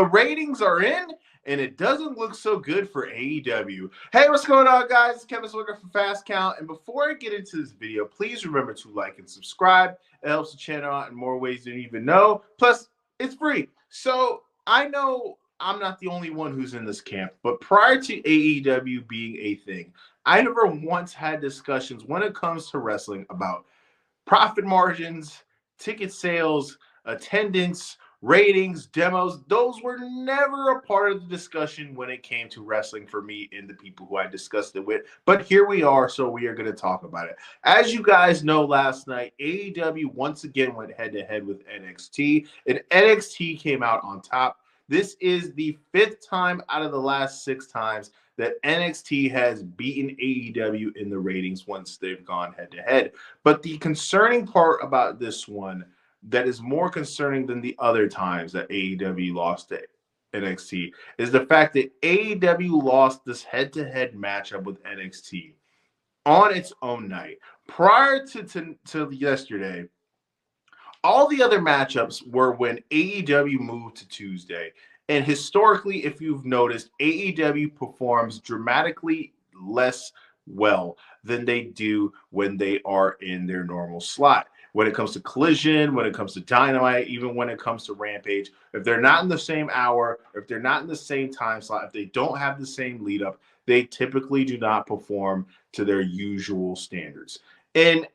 The ratings are in, and it doesn't look so good for AEW. Hey, what's going on, guys? It's Kevin Zwicker from Fast Count. And before I get into this video, please remember to like and subscribe. It helps the channel out in more ways than you even know. Plus, it's free. So I know I'm not the only one who's in this camp, but prior to AEW being a thing, I never once had discussions when it comes to wrestling about profit margins, ticket sales, attendance, ratings, demos. Those were never a part of the discussion when it came to wrestling for me and the people who I discussed it with. But here we are, so we are going to talk about it. As you guys know, last night, AEW once again went head-to-head with NXT, and NXT came out on top. This is the 5th time out of the last 6 times that NXT has beaten AEW in the ratings once they've gone head-to-head. But the concerning part about this one that is more concerning than the other times that AEW lost to NXT is the fact that AEW lost this head-to-head matchup with NXT on its own night. Prior to yesterday, all the other matchups were when AEW moved to Tuesday. And historically, if you've noticed, AEW performs dramatically less well than they do when they are in their normal slot. When it comes to Collision, when it comes to Dynamite, even when it comes to Rampage, if they're not in the same hour, if they're not in the same time slot, if they don't have the same lead up, they typically do not perform to their usual standards. And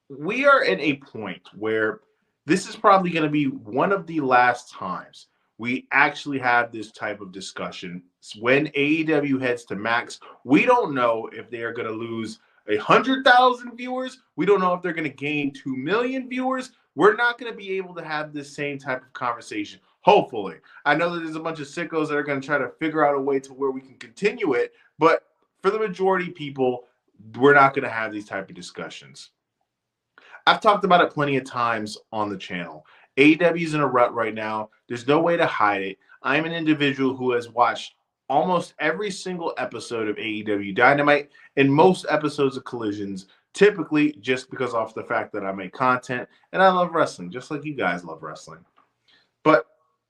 we are at a point where this is probably going to be one of the last times we actually have this type of discussion. When AEW heads to Max, we don't know if they are going to lose 100,000 viewers. We don't know if they're going to gain 2 million viewers. We're not going to be able to have this same type of conversation. Hopefully. I know that there's a bunch of sickos that are going to try to figure out a way to where we can continue it, but for the majority of people, we're not going to have these type of discussions. I've talked about it plenty of times on the channel. AEW is in a rut right now. There's no way to hide it. I'm an individual who has watched almost every single episode of AEW Dynamite and most episodes of Collisions, typically just because of the fact that I make content and I love wrestling, just like you guys love wrestling. But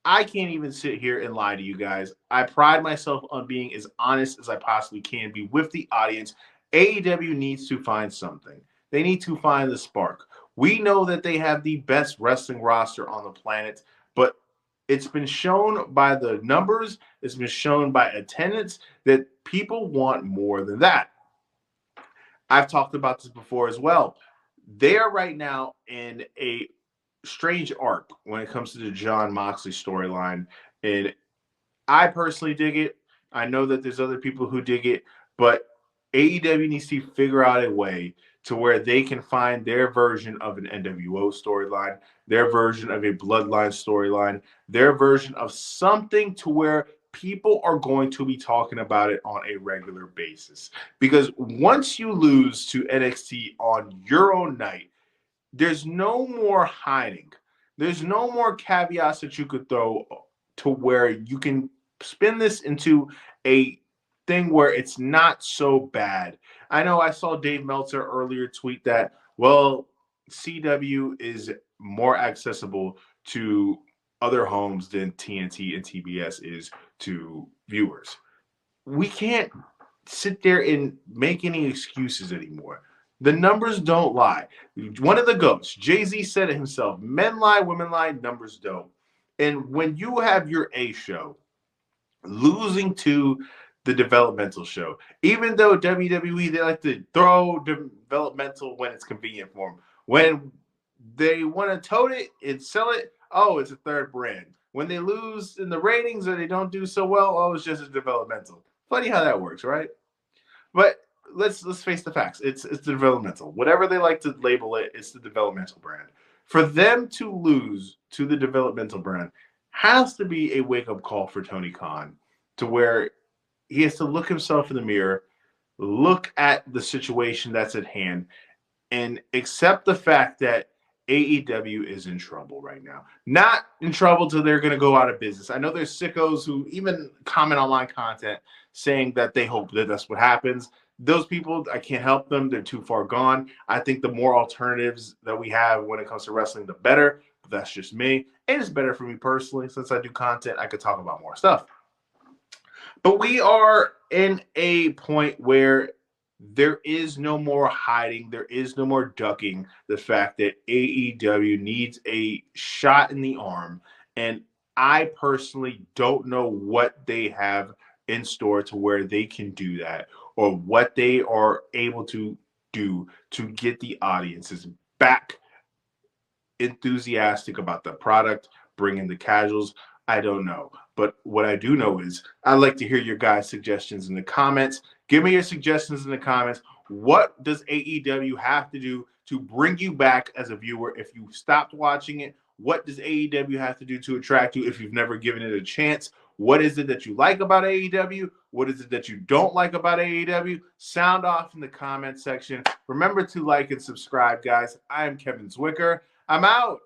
I can't even sit here and lie to you guys. I pride myself on being as honest as I possibly can be with the audience. AEW needs to find something. They need to find the spark. We know that they have the best wrestling roster on the planet, but it's been shown by the numbers, it's been shown by attendance that people want more than that. I've talked about this before as well. They are right now in a strange arc when it comes to the John Moxley storyline, and I personally dig it. I know that there's other people who dig it, but AEW needs to figure out a way to where they can find their version of an NWO storyline, their version of a Bloodline storyline, their version of something to where people are going to be talking about it on a regular basis. Because once you lose to NXT on your own night, there's no more hiding. There's no more caveats that you could throw to where you can spin this into a thing where it's not so bad. I know I saw Dave Meltzer earlier tweet that, well, CW is more accessible to other homes than TNT and TBS is to viewers. We can't sit there and make any excuses anymore. The numbers don't lie. One of the GOATs, Jay-Z, said it himself, men lie, women lie, numbers don't. And when you have your A show losing to the developmental show, even though WWE, they like to throw developmental when it's convenient for them. When they want to tote it and sell it, oh, it's a third brand. When they lose in the ratings or they don't do so well, oh, it's just a developmental. Funny how that works, right? But let's face the facts. It's the developmental. Whatever they like to label it, it's the developmental brand. For them to lose to the developmental brand has to be a wake-up call for Tony Khan, to where he has to look himself in the mirror, look at the situation that's at hand, and accept the fact that AEW is in trouble right now. Not in trouble till they're going to go out of business. I know there's sickos who even comment online content saying that they hope that that's what happens. Those people, I can't help them. They're too far gone. I think the more alternatives that we have when it comes to wrestling, the better. But that's just me. and it's better for me personally. Since I do content, I could talk about more stuff. But we are in a point where there is no more hiding. There is no more ducking the fact that AEW needs a shot in the arm. And I personally don't know what they have in store to where they can do that, or what they are able to do to get the audiences back enthusiastic about the product, bringing the casuals. I don't know. But what I do know is I'd like to hear your guys' suggestions in the comments. Give me your suggestions in the comments. What does AEW have to do to bring you back as a viewer if you stopped watching it? What does AEW have to do to attract you if you've never given it a chance? What is it that you like about AEW? What is it that you don't like about AEW? Sound off in the comment section. Remember to like and subscribe, guys. I am Kevin Zwicker. I'm out.